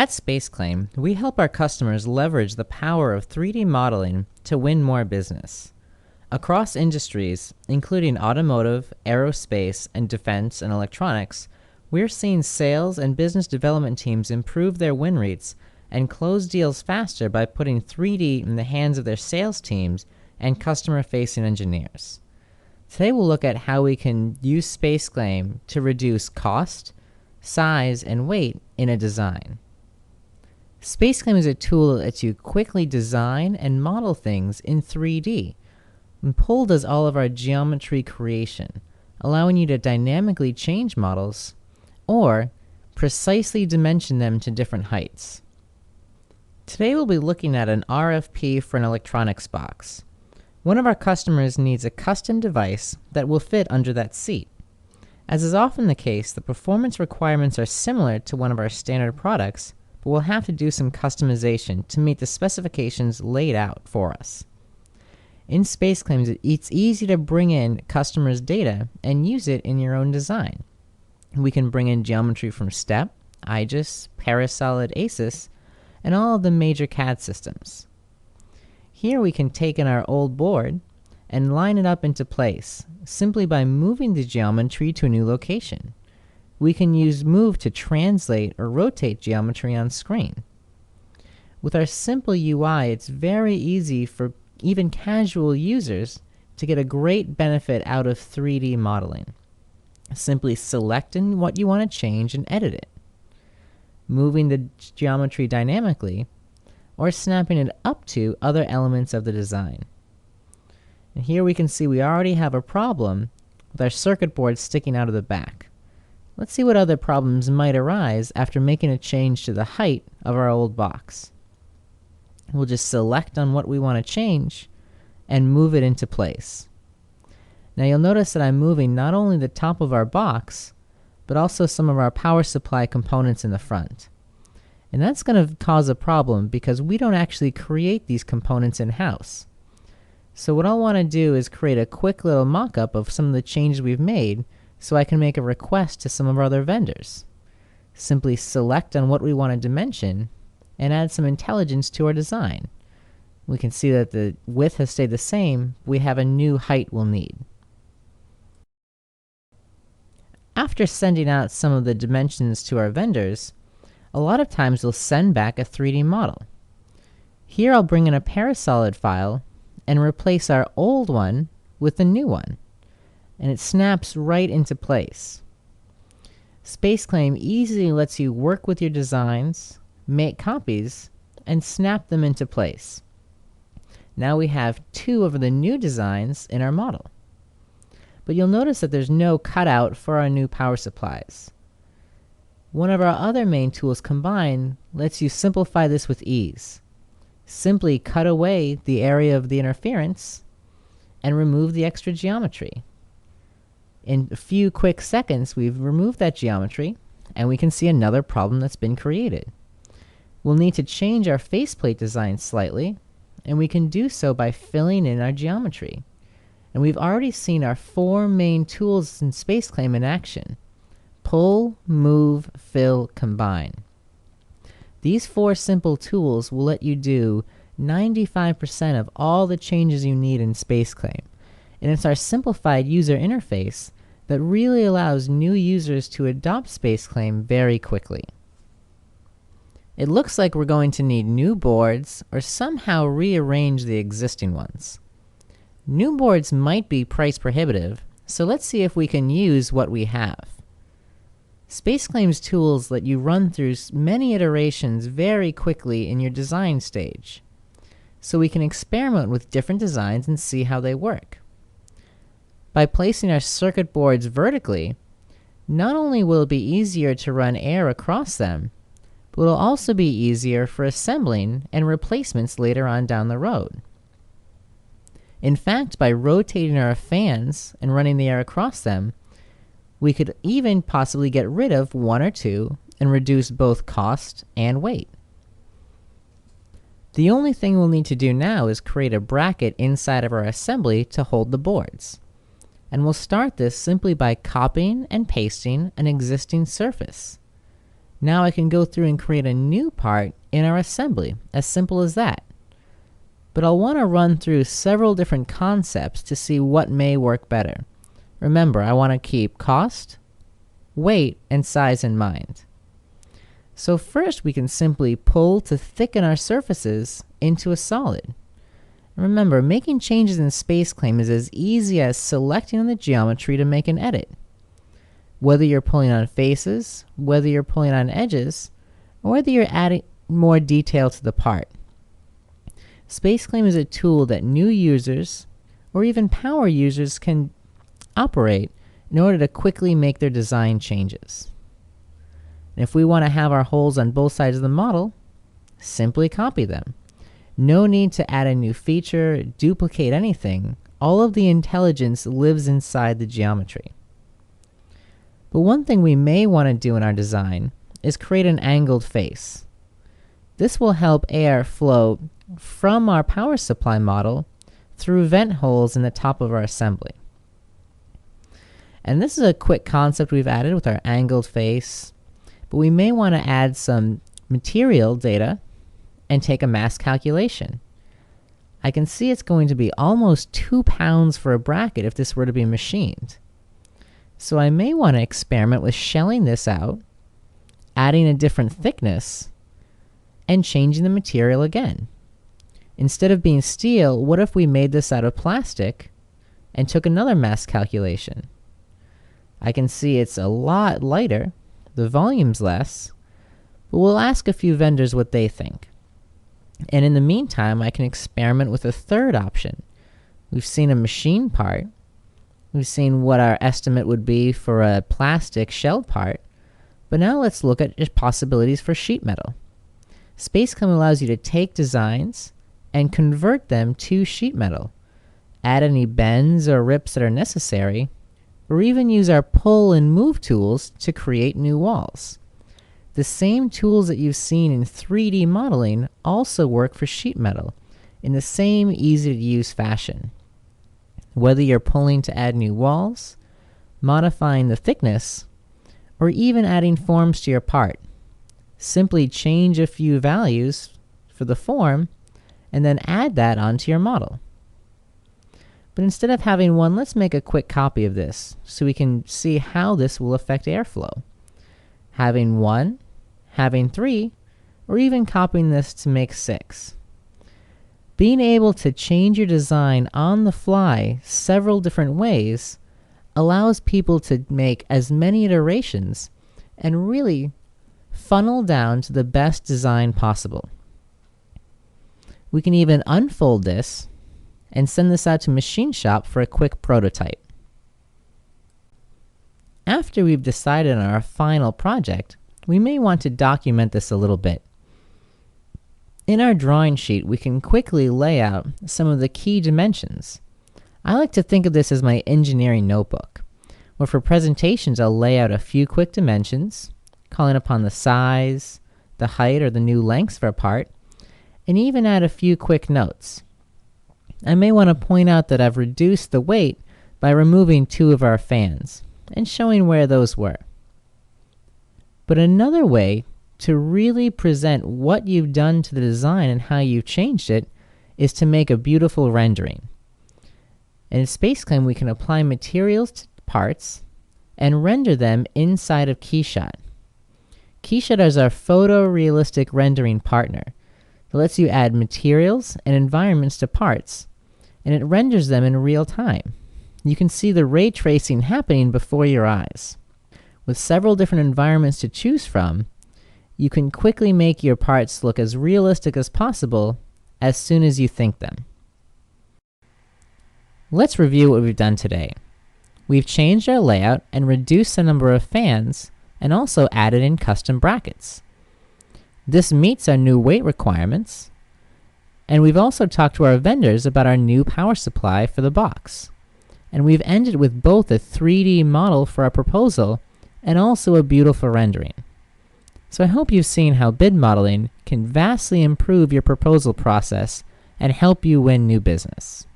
At SpaceClaim, we help our customers leverage the power of 3D modeling to win more business. Across industries, including automotive, aerospace, and defense and electronics, we're seeing sales and business development teams improve their win rates and close deals faster by putting 3D in the hands of their sales teams and customer-facing engineers. Today we'll look at how we can use SpaceClaim to reduce cost, size, and weight in a design. SpaceClaim is a tool that lets you quickly design and model things in 3D. And Pull does all of our geometry creation, allowing you to dynamically change models or precisely dimension them to different heights. Today we'll be looking at an RFP for an electronics box. One of our customers needs a custom device that will fit under that seat. As is often the case, the performance requirements are similar to one of our standard products, but we'll have to do some customization to meet the specifications laid out for us. In SpaceClaim, it's easy to bring in customers' data and use it in your own design. We can bring in geometry from STEP, IGES, Parasolid, ACES, and all of the major CAD systems. Here we can take in our old board and line it up into place simply by moving the geometry to a new location. We can use Move to translate or rotate geometry on screen. With our simple UI, it's very easy for even casual users to get a great benefit out of 3D modeling. Simply selecting what you want to change and edit it, moving the geometry dynamically, or snapping it up to other elements of the design. And here we can see we already have a problem with our circuit board sticking out of the back. Let's see what other problems might arise after making a change to the height of our old box. We'll just select on what we want to change and move it into place. Now you'll notice that I'm moving not only the top of our box, but also some of our power supply components in the front. And that's going to cause a problem because we don't actually create these components in-house. So what I'll want to do is create a quick little mock-up of some of the changes we've made so I can make a request to some of our other vendors. Simply select on what we want to dimension and add some intelligence to our design. We can see that the width has stayed the same. We have a new height we'll need. After sending out some of the dimensions to our vendors, a lot of times they'll send back a 3D model. Here I'll bring in a Parasolid file and replace our old one with the new one, and it snaps right into place. SpaceClaim easily lets you work with your designs, make copies, and snap them into place. Now we have two of the new designs in our model. But you'll notice that there's no cutout for our new power supplies. One of our other main tools, Combine, lets you simplify this with ease. Simply cut away the area of the interference and remove the extra geometry. In a few quick seconds, we've removed that geometry, and we can see another problem that's been created. We'll need to change our faceplate design slightly, and we can do so by filling in our geometry. And we've already seen our four main tools in SpaceClaim in action: Pull, Move, Fill, Combine. These four simple tools will let you do 95% of all the changes you need in SpaceClaim. And it's our simplified user interface that really allows new users to adopt SpaceClaim very quickly. It looks like we're going to need new boards or somehow rearrange the existing ones. New boards might be price prohibitive, so let's see if we can use what we have. SpaceClaim's tools let you run through many iterations very quickly in your design stage, so we can experiment with different designs and see how they work. By placing our circuit boards vertically, not only will it be easier to run air across them, but it will also be easier for assembling and replacements later on down the road. In fact, by rotating our fans and running the air across them, we could even possibly get rid of one or two and reduce both cost and weight. The only thing we'll need to do now is create a bracket inside of our assembly to hold the boards. And we'll start this simply by copying and pasting an existing surface. Now I can go through and create a new part in our assembly, as simple as that. But I'll want to run through several different concepts to see what may work better. Remember, I want to keep cost, weight, and size in mind. So first we can simply pull to thicken our surfaces into a solid. Remember, making changes in space claim is as easy as selecting on the geometry to make an edit. Whether you're pulling on faces, whether you're pulling on edges, or whether you're adding more detail to the part. Space claim is a tool that new users, or even power users, can operate in order to quickly make their design changes. And if we want to have our holes on both sides of the model, simply copy them. No need to add a new feature, duplicate anything. All of the intelligence lives inside the geometry. But one thing we may want to do in our design is create an angled face. This will help air flow from our power supply model through vent holes in the top of our assembly. And this is a quick concept we've added with our angled face, but we may want to add some material data and take a mass calculation. I can see it's going to be almost 2 pounds for a bracket if this were to be machined. So I may want to experiment with shelling this out, adding a different thickness, and changing the material again. Instead of being steel, what if we made this out of plastic and took another mass calculation? I can see it's a lot lighter, the volume's less, but we'll ask a few vendors what they think. And in the meantime, I can experiment with a third option. We've seen a machine part. We've seen what our estimate would be for a plastic shelled part. But now let's look at possibilities for sheet metal. SpaceClaim allows you to take designs and convert them to sheet metal, add any bends or rips that are necessary, or even use our pull and move tools to create new walls. The same tools that you've seen in 3D modeling also work for sheet metal in the same easy-to-use fashion. Whether you're pulling to add new walls, modifying the thickness, or even adding forms to your part, simply change a few values for the form and then add that onto your model. But instead of having one, let's make a quick copy of this so we can see how this will affect airflow. Having 1, having 3, or even copying this to make 6. Being able to change your design on the fly several different ways allows people to make as many iterations and really funnel down to the best design possible. We can even unfold this and send this out to Machine Shop for a quick prototype. After we've decided on our final project, we may want to document this a little bit. In our drawing sheet, we can quickly lay out some of the key dimensions. I like to think of this as my engineering notebook, where for presentations I'll lay out a few quick dimensions, calling upon the size, the height, or the new lengths of our part, and even add a few quick notes. I may want to point out that I've reduced the weight by removing 2 of our fans and showing where those were. But another way to really present what you've done to the design and how you've changed it is to make a beautiful rendering. And in SpaceClaim, we can apply materials to parts and render them inside of KeyShot. KeyShot is our photorealistic rendering partner. It lets you add materials and environments to parts, and it renders them in real time. You can see the ray tracing happening before your eyes. With several different environments to choose from, you can quickly make your parts look as realistic as possible as soon as you think them. Let's review what we've done today. We've changed our layout and reduced the number of fans, and also added in custom brackets. This meets our new weight requirements, and we've also talked to our vendors about our new power supply for the box. And we've ended with both a 3D model for our proposal and also a beautiful rendering. So I hope you've seen how bid modeling can vastly improve your proposal process and help you win new business.